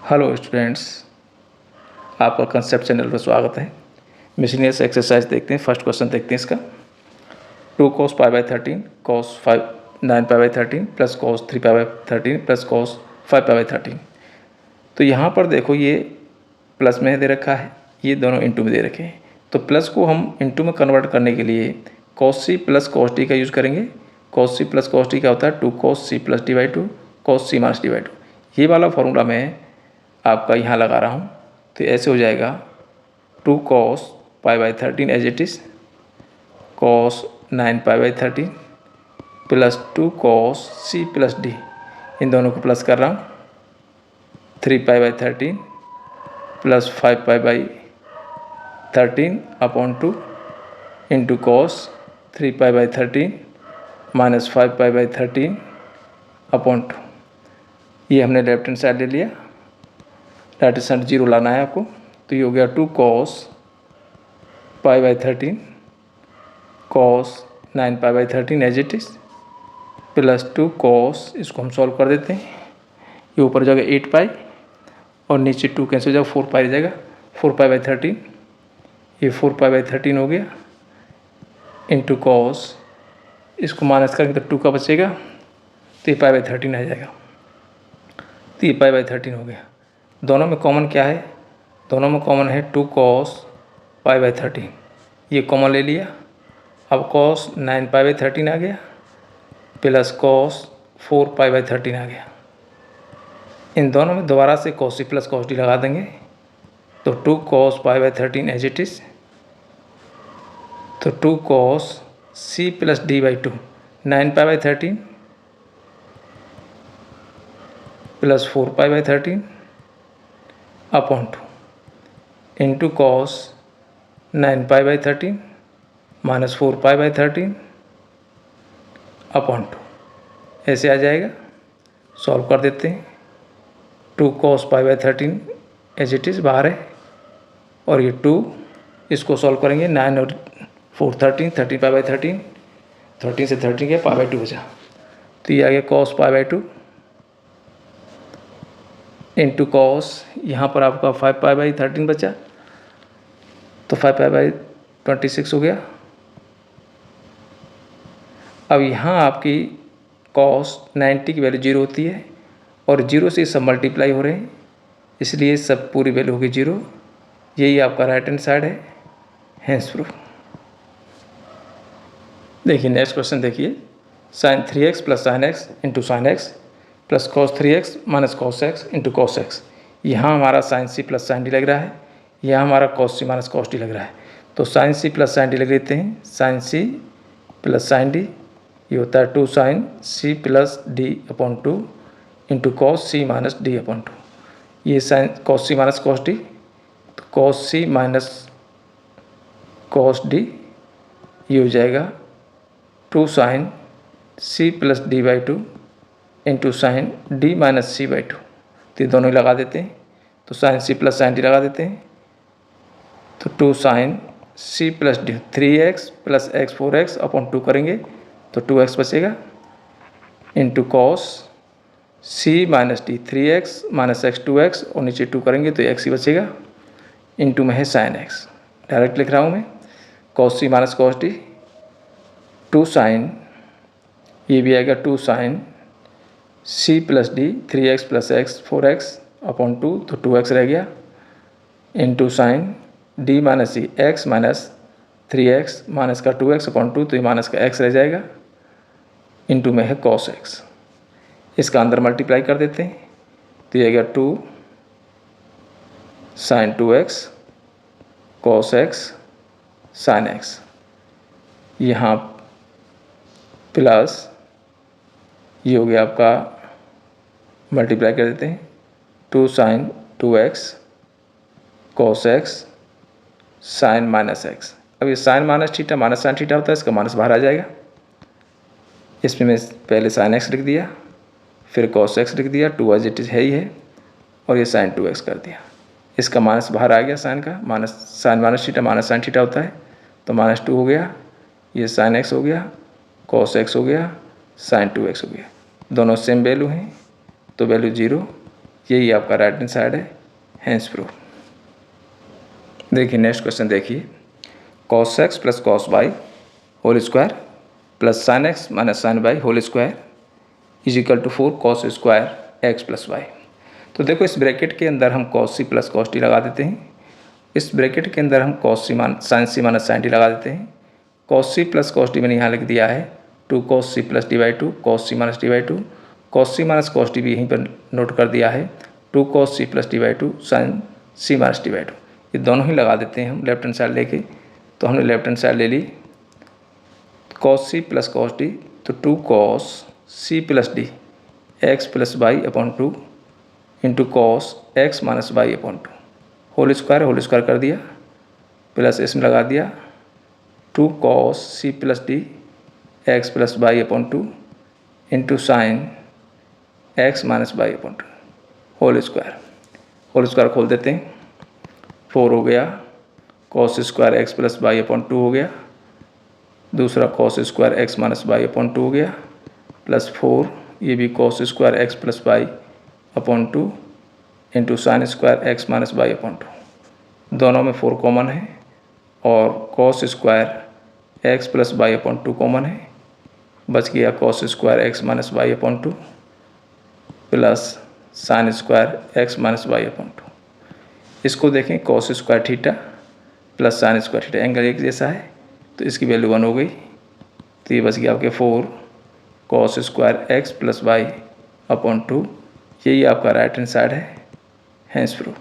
Hello students, आपका concept channel पर स्वागत है। मिसलेनियस एक्सरसाइज देखते हैं। फर्स्ट क्वेश्चन देखते हैं इसका। 2 cos pi by 13 cos 9 pi by 13 plus cos 3 pi by 13 plus cos 5 pi by 13। तो यहाँ पर देखो, ये प्लस में दे रखा है, ये दोनों इंटू में दे रखे हैं। तो प्लस को हम इंटू में कन्वर्ट करने के लिए cos c plus cos d का यूज़ करेंगे। cos c plus cos d क्या होता है? 2 cos c plus D by 2 cos c minus D by 2। ये वाला फॉर्मूला मैं आपका यहाँ लगा रहा हूँ। तो ऐसे हो जाएगा 2 cos pi by 13 as it is cos 9 pi by 13 plus 2 cos c plus d, इन दोनों को प्लस कर रहा हूँ। 3 pi by 13 plus 5 pi by 13 upon 2 into cos 3 pi by 13 minus 5 pi by 13 upon 2। ये हमने लेफ्ट हैंड साइड ले लिया, राइट हैंड साइड 0 लाना है आपको। तो ये हो गया 2 cos pi by 13 cos 9 pi by 13 as it is plus 2 cos, इसको हम सॉल्व कर देते हैं। ये ऊपर जाएगा 8 पाई और नीचे 2 कैंसिल हो जाएगा, 4 पाई रहेगा। 4 पाई बाई 13, ये 4 पाई बाई 13 हो गया इंटू cos, इसको माइनस करेंगे तो 2 का बचेगा, तो ये पाई बाई 13 आ जाएगा। तो ये पाई बाई 13 हो गया। दोनों में कॉमन क्या है? दोनों में कॉमन है 2 cos पाई बाई 13, ये कॉमन ले लिया। अब cos 9 पाई बाई 13 आ गया प्लस cos 4 पाई बाई 13 आ गया। इन दोनों में दोबारा से cos c plus cos d लगा देंगे, तो 2 cos pi by 13 as it is, तो 2 cos c plus d by 2 9 pi by 13 plus 4 pi by 13 upon 2 into cos 9 pi by 13 minus 4 pi by 13 upon 2। ऐसे आ जाएगा। सॉल्व कर देते हैं। 2 cos pi by 13 as it is बाहर है, और ये 2, इसको सॉल्व करेंगे। 9 और 4 13, 13 पाई बाई 13, 13 से 13 गया, पाई बाई 2 बचा। तो ये आ गया cos pi by 2 into cos, यहाँ पर आपका 5 पाई बाई 13 बचा, तो 5 पाई बाई 26 हो गया। अब यहाँ आपकी cos 90 की वैल्यू 0 होती है, और 0 से सब मल्टीप्लाई हो रहे हैं, इसलिए सब पूरी वैल्यू होगी 0। यही आपका राइट हैंड साइड है, हैंस प्रूफ। देखिए नेक्स्ट क्वेश्चन देखिए। sin 3x plus sine x into sine x plus cos 3x minus cos x into cos x। यहाँ हमारा sin c plus sine D लग रहा है, यहाँ हमारा cos c minus cos d लग रहा है। तो sin c plus sine D लग लेते हैं। sin c plus sine D, ये होता है 2 sin c plus d upon 2 into cos c minus d upon 2। ये sin cos c minus cos d, तो cos c minus cos d, ये हो जाएगा 2 sin c plus d by 2 into sine d minus c by 2। तो ये दोनों ही लगा देते हैं। तो sine c plus sine d लगा देते हैं, तो 2 sin c plus d, 3x plus x 4x upon 2 करेंगे तो 2x बचेगा into cos c minus d 3x minus x 2x, और नीचे 2 करेंगे तो x ही बचेगा, इंटू में है साइन x। डायरेक्ट लिख रहा हूँ मैं। cos c minus cos d, 2 sin, ये भी आएगा 2 sin c plus d 3x plus x 4x upon 2, तो 2x रह गया, into sine d minus c x minus 3x minus का 2x अपॉन 2, तो ये माइनस का x रह जाएगा, इंटू में है cos x। इसका अंदर मल्टीप्लाई कर देते हैं, तो ये आ गया 2 sin 2x cos x sin x, यहाँ प्लस ये हो गया आपका, मल्टीप्लाई कर देते हैं, 2 sin 2x cos x sin minus x। अब ये sine minus theta minus sine theta होता है, इसका माइनस बाहर आ जाएगा। इसमें मैं पहले sin x लिख दिया, फिर cos x लिख दिया, 2 एज इट इज़ है ही है, और ये sin 2x कर दिया। इसका माइनस बाहर आ गया, साइन का minus, sine minus theta minus sine theta होता है, तो माइनस 2 हो गया, ये sin x हो गया, cos x हो गया, sin 2x हो गया। दोनों सेम वैल्यू हैं, तो वैल्यू 0, यही आपका राइट हैंड साइड है, हैंस प्रूफ। देखिए नेक्स्ट क्वेश्चन देखिए, cos x plus cos y whole square plus sine x minus sine y whole square is equal to 4 cos square x plus y. तो देखो इस bracket के अंदर हम cos c plus cos t लगा देते हैं, इस ब्रैकेट के अंदर हम cos c sine c minus sine t लगा देते हैं। cos c plus cos t मैंने यहाँ लिख दिया है 2 cos c plus D by to cos c minus D by to, cos c minus cos t भी यहीं पर नोट कर दिया है 2 cos c plus D by two sine c minus D by two. ये दोनों ही लगा देते हैं हम लेफ्ट हैंड साइड लेके। तो हमने लेफ्ट हैंड साइड ले ली cos c plus cos d, तो 2 cos c plus D x plus y upon 2 into cos x minus y upon 2 whole square कर दिया प्लस इसमें लगा दिया 2 cos c plus D x plus y upon 2 into sine x minus y upon 2 whole square खोल देते हैं, 4 हो गया, cos square x plus y upon 2 हो गया, दूसरा cos square x minus y upon 2 हो गया, प्लस 4 ये भी cos square x plus y upon 2 into sine square x minus y upon 2, दोनों में 4 कॉमन है और cos square x plus y upon 2 common है, बच गया cos square x minus y upon 2 plus sine square x minus y upon 2। इसको देखें cos square theta plus sine square theta, angle एक जैसा है तो इसकी वैल्यू 1 हो गई, तो ये बच गया आपके 4 cos square x plus y upon 2, यही आपका राइट हैंड साइड है, हैंस प्रूफ।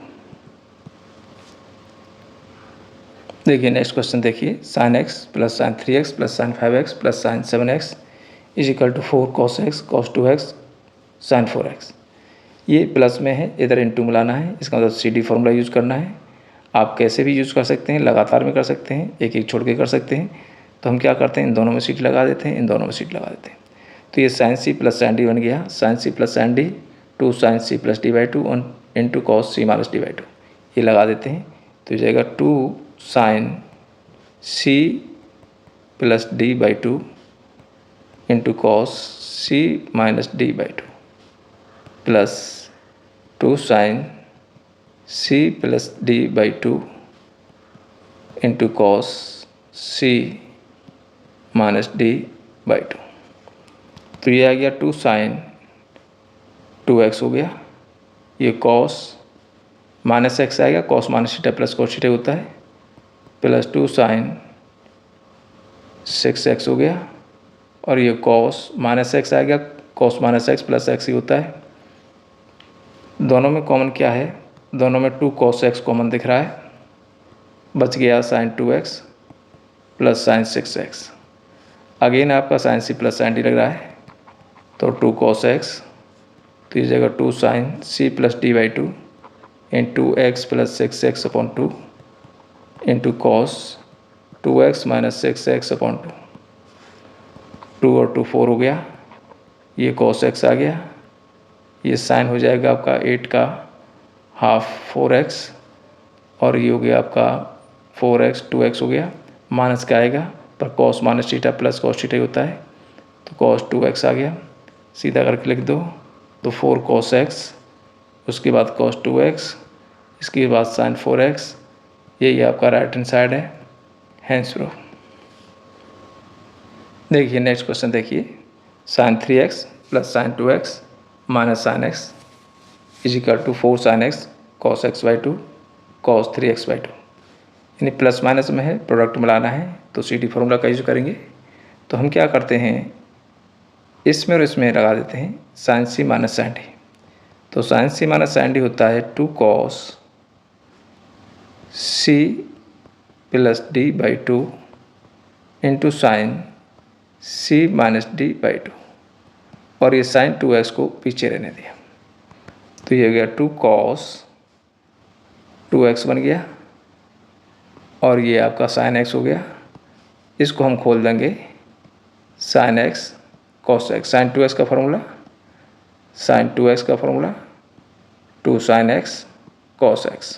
देखिए नेक्स्ट क्वेश्चन देखिए, sine x plus sine 3x plus sine 5x plus sine 7x is equal to 4 cos x cos 2x sine 4x। ये plus में है, इधर into मिलाना है, इसका मतलब CD फॉर्मूला यूज़ करना है। आप कैसे भी यूज़ कर सकते हैं, लगातार में कर सकते हैं, एक एक छोड़ के कर सकते हैं। तो हम क्या करते हैं, इन दोनों में सीट लगा देते हैं, इन दोनों में सीट लगा देते हैं। तो ये sine C plus sine D बन गया, sine C plus sine D 2 sine C plus D by 2 into cos C minus D by 2, ये लगा देते हैं। तो ये जाएगा 2 sine C plus D by 2 into cos C minus D by 2 plus 2 sine C plus D by 2 into cos C minus D by 2। तो ये आ गया 2 साइन 2x हो गया, ये कॉस माइनस एक्स आएगा, cos minus theta plus cos theta होता है, plus 2 sign 6x हो गया, और ये कॉस माइनस एक्स आएगा, cos minus X plus X ही होता है। दोनों में कॉमन क्या है, दोनों में 2 cos x कॉमन दिख रहा है, बच गया sine 2x plus sine 6x। Again आपका sine C plus sine D लग रहा है, तो 2 cos x, तो ये जगह 2 sine C plus D by 2 into x plus 6x upon 2 into cos 2x minus 6x upon 2, 2 और 2 4 हो गया, ये cos x आ गया, ये साइन हो जाएगा आपका 8 का हाफ 4x, और ये हो गया आपका 4x 2x हो गया, माइनस का आएगा पर cos minus theta plus cos theta ही होता है, तो cos 2x आ गया, सीधा करके लिख दो, तो 4 cos x, उसके बाद cos 2x, इसके बाद साइन 4x, यही आपका राइट हैंड साइड है, हैंस प्रूफ। देखिए नेक्स्ट क्वेश्चन देखिए, sine 3x plus sine 2x minus sine x is equal to 4 sine x cos x by 2 cos 3x by 2, यानी प्लस माइनस में है, प्रोडक्ट मिलाना है, तो CD फॉर्मूला का यूज करेंगे। तो हम क्या करते हैं, इसमें और इसमें लगा देते हैं sine C minus sine D। तो sine C minus sine D होता है 2 cos C plus D by 2 into sine C minus D by 2, और ये साइन 2x को पीछे रहने दिया, तो ये हो गया 2 cos 2x बन गया, और ये आपका साइन x हो गया, इसको हम खोल देंगे sine x cos x, sine 2x का फॉर्मूला, साइन 2x का formula 2 sine x cos x,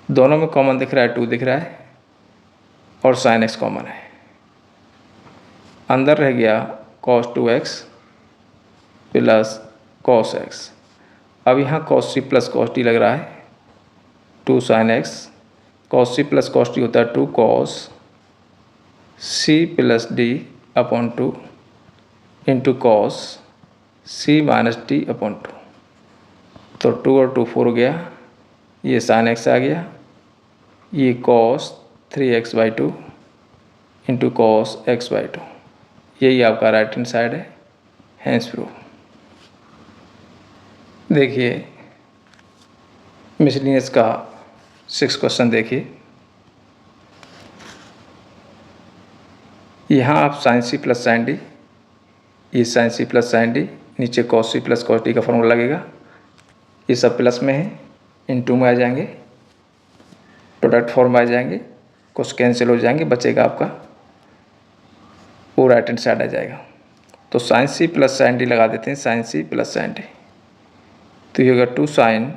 दोनों में कॉमन दिख रहा है, 2 दिख रहा है, और साइन x कॉमन है, अंदर रह गया cos 2x plus cos x, अब यहाँ cos C plus cos D लग रहा है, 2 sine X, cos C plus cos D होता है 2 cos C plus D upon 2 into cos C minus D upon 2। तो 2 और 2 4 हो गया, ये साइन एक्स आ गया, ये cos 3x/2 into cos x/2, यही आपका राइट हैंड साइड है, हैंस प्रूफ। देखिए मिसलिनियस का 6 क्वेश्चन देखिए। यहाँ आप sine C plus sine D, ये sine C plus sine D, नीचे cos C plus cos D का फॉर्मूला लगेगा, ये सब प्लस में है, इनटू में आ जाएंगे, प्रोडक्ट फॉर्म में आ जाएंगे, कुछ कैंसिल हो जाएंगे, बचेगा आपका वो राइट हैंड साइड आ जाएगा। तो sine C plus sine D लगा देते हैं, sine C plus sine D, तो ये होगा 2 साइन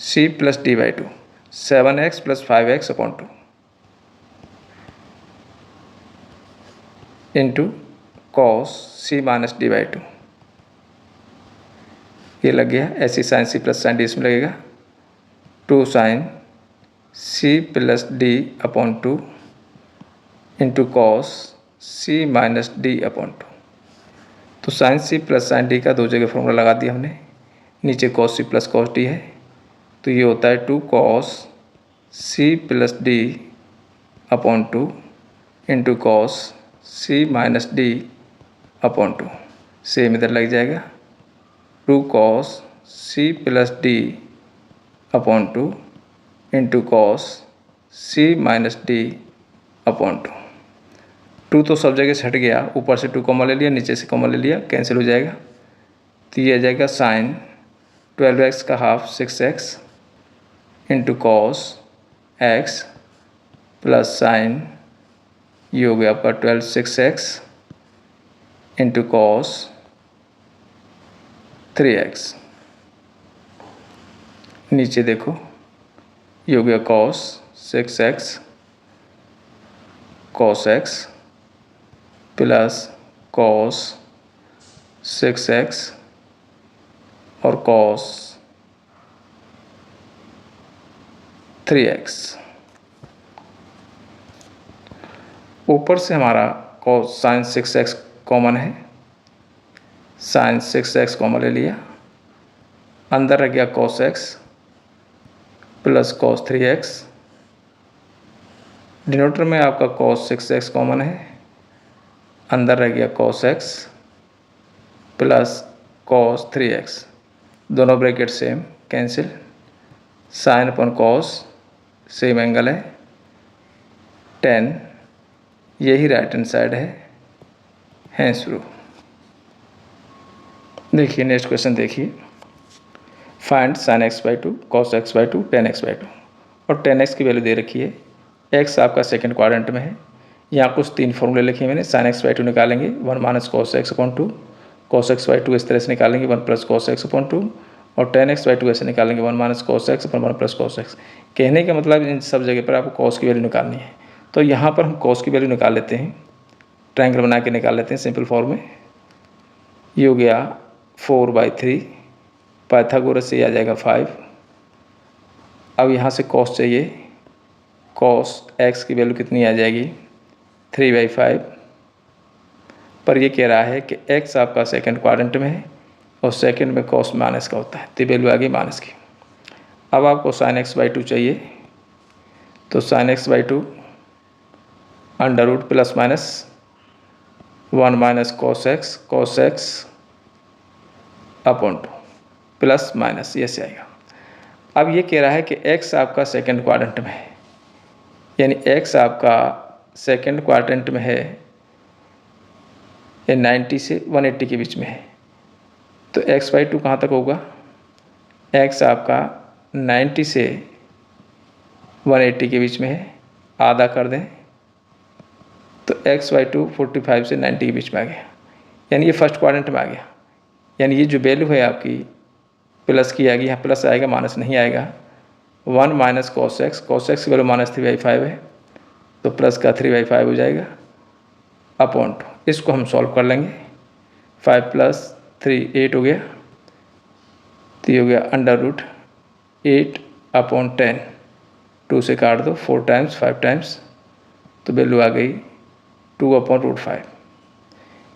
सी प्लस डी/2, 7x plus 5x upon 2 into cos C minus डी/2, ये लग गया। ऐसी sine C plus sine D इसमें लगेगा, 2 sine C plus D upon 2 into cos C minus D upon 2। तो sine C plus sine D का 2 जगह फॉर्मूला लगा दिया हमने, नीचे cos C plus cos D है, तो ये होता है 2 cos C plus D upon 2 into cos C minus D upon 2, same इधर लग जाएगा, 2 cos C plus D upon 2 into cos C minus D upon 2। 2 तो सब जगह से हट गया, ऊपर से 2 कॉमन ले लिया, नीचे से कॉमन ले लिया, कैंसिल हो जाएगा, तो ये आ जाएगा साइन 12x का half 6x into cos x plus sign, ये हो गया आपका 12 6x इंटू कॉस 3x, नीचे देखो ये हो गया cos 6x cos x plus cos 6x और कॉस 3x। ऊपर से हमारा कॉस साइन 6x कॉमन है, साइन 6x कॉमन ले लिया, अंदर रह गया cos x plus cos 3x, डिनोटर में आपका कॉस 6x कॉमन है, अंदर रह गया cos x plus cos 3x, दोनों bracket same, cancel, sine upon cos same angle है 10, यही राइट हैंड साइड है, हैंस प्रूफ। देखिए नेक्स्ट क्वेश्चन देखिए, find sign x/2 cos x/2 tan x/2, और tan x की वैल्यू दे रखी है, x आपका सेकंड क्वाड्रेंट में है, यहाँ कुछ 3 फॉर्मूले लिखे मैंने, साइन x/2 निकालेंगे 1 minus cos x upon 2, cos x/2 इस तरह से निकालेंगे 1 प्लस कॉस x अपॉन 2, और tan x/2 ऐसे निकालेंगे 1 minus cos x upon 1 plus cos x। कहने का मतलब इन सब जगह पर आपको कॉस की वैल्यू निकालनी है, तो यहाँ पर हम कॉस की वैल्यू निकाल लेते हैं, ट्रायंगल बना के निकाल लेते हैं सिंपल फॉर्म में। ये हो गया 4/3, पाइथागोरस से आ जाएगा 5। अब यहाँ से कॉस चाहिए, कॉस x की वैल्यू कितनी आ जाएगी 3/5, पर ये कह रहा है कि x आपका सेकंड क्वाड्रेंट में है और सेकंड में कॉस माइनस का होता है, तो वैल्यू आ गई माइनस की। अब आपको साइन x/2 चाहिए, तो sine x/2 under root plus minus 1 minus cos x upon 2 plus minus, ये से आएगा। अब ये कह रहा है कि x आपका सेकंड क्वाड्रेंट में है, यानी x आपका सेकंड क्वाड्रेंट में है, ये 90 से 180 के बीच में है, तो x/2 कहाँ तक होगा, x आपका 90 से 180 के बीच में है, आधा कर दें तो x/2 45 से 90 के बीच में आ गया, यानी ये फर्स्ट क्वाड्रेंट में आ गया, यानी ये जो वैल्यू है आपकी प्लस की आएगी, यहाँ प्लस आएगा माइनस नहीं आएगा। 1 माइनस कॉस x की वैल्यू माइनस 3/5 है, तो प्लस का 3/5 हो जाएगा अपॉन 2, इसको हम सॉल्व कर लेंगे, 5 + 3 8 हो गया, तो ये हो गया अंडर रूट 8/10, 2 से काट दो, 4 टाइम्स 5 टाइम्स, तो वैल्यू आ गई 2/√5।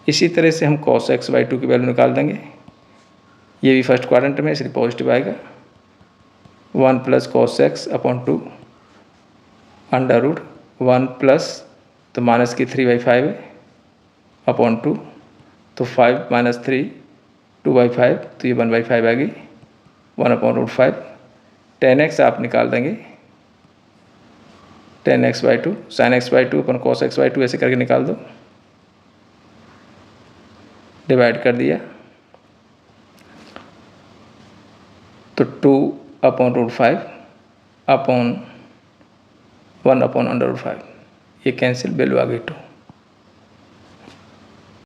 इसी तरह से हम cos x/2 की वैल्यू निकाल देंगे। ये भी फर्स्ट क्वाड्रेंट में, इसलिए पॉजिटिव आएगा। 1 + cos x/2 under root 1 plus, तो माइनस की 3/5 है, /2, तो 5 - 3 2/5, तो ये 1/5 आ गई, 1/√5। tan x आप निकाल देंगे, tan x/2 sin x/2 अपन cos x/2 ऐसे करके निकाल दो, डिवाइड कर दिया, तो 2/√5 अपॉन 1/√5, ये कैंसिल, वैल्यू आ गई 2।